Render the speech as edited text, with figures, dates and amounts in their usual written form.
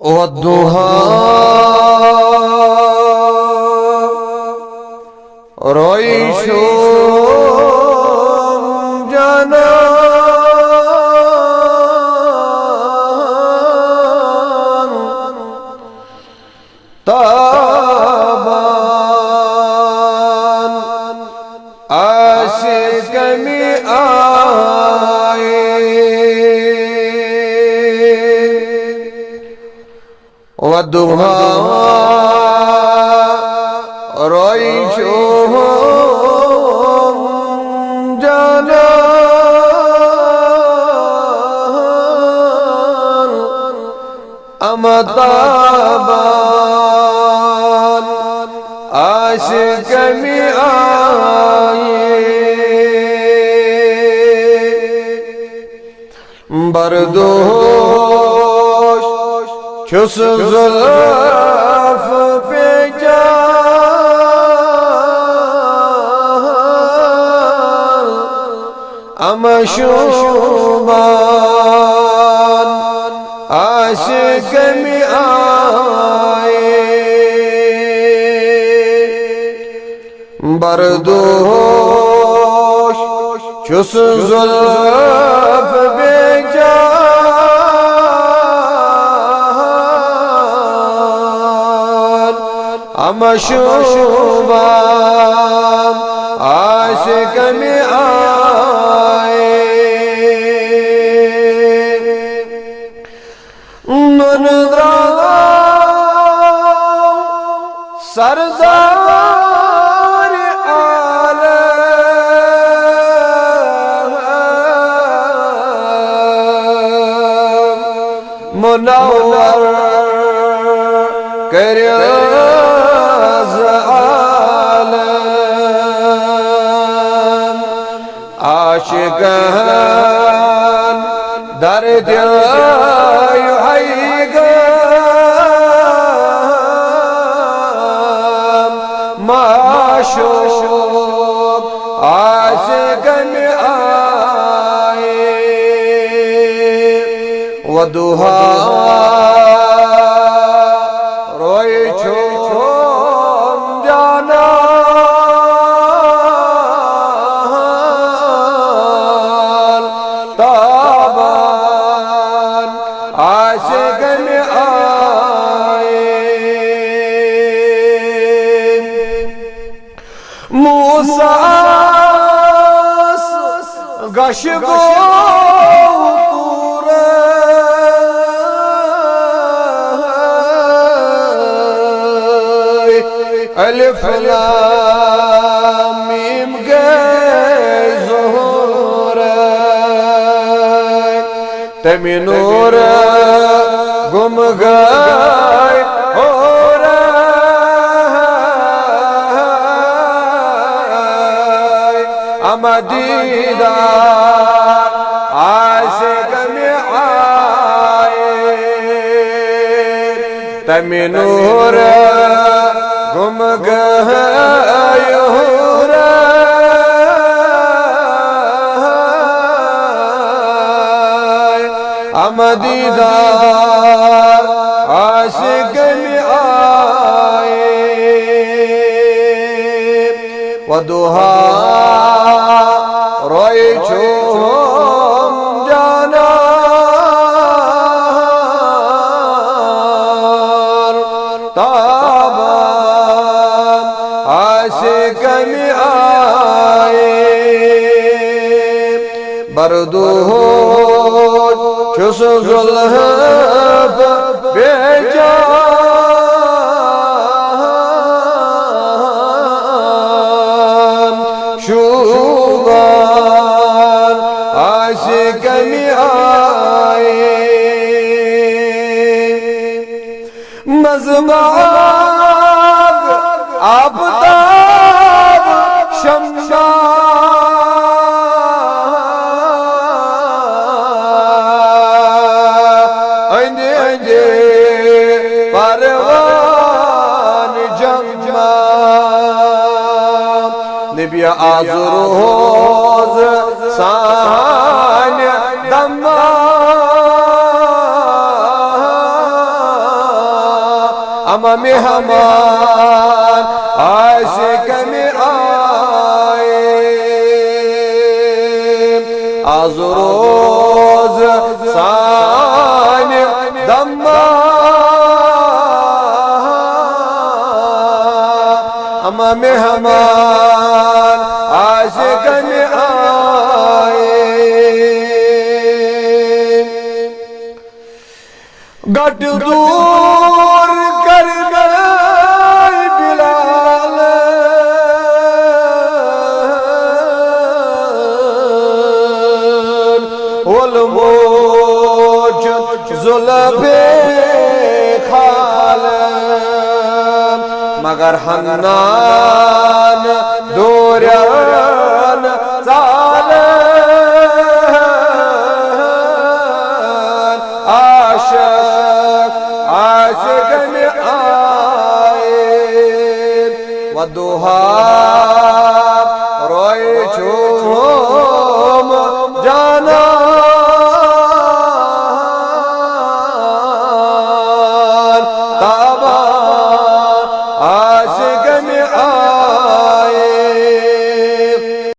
वद्दुहा रोइशुम जनान ताबान आशिक में आए वद्दुहा रोइशुम जनान अमताबान आशिक में आए बरदोश छुस जुल्फ पे जान अमशुबान आशिक में आए बरदोश छुस जुल्फ पे जान अमशुबान आशिक में आए सरदार आलम मुनव्वर कर आलम आशिकान दर्द माशूक आशिक में आए वदुहा रोइशुम जनान ताबान आशिक में आए मूसा गशगो तूरे अलिफ लाम मीम गए ज़ोहर तमी नूर गुम गए अमदीदार आशिक में आए तमी नूर गुम गए अमदीदार आशिक में आए वदुहा रोइशुम जनान ताबान आशिक में आए बरदोश छुस जुल्फ पे जान शुबान आशिक में आए मज़बाग आबताब शम्शा परवान जम्मा निबिया आज़रोज़ सान दम्मा हम मेहमान आशिक में आए आज रोज साने दम्मा हम मेहमान आशिक में आए गट दूर कर गए बिलाल उलमोज जुल्फे खाल मगर हन्नान दोरन चाल आशिक में आए वदुहा रोए छूम जाना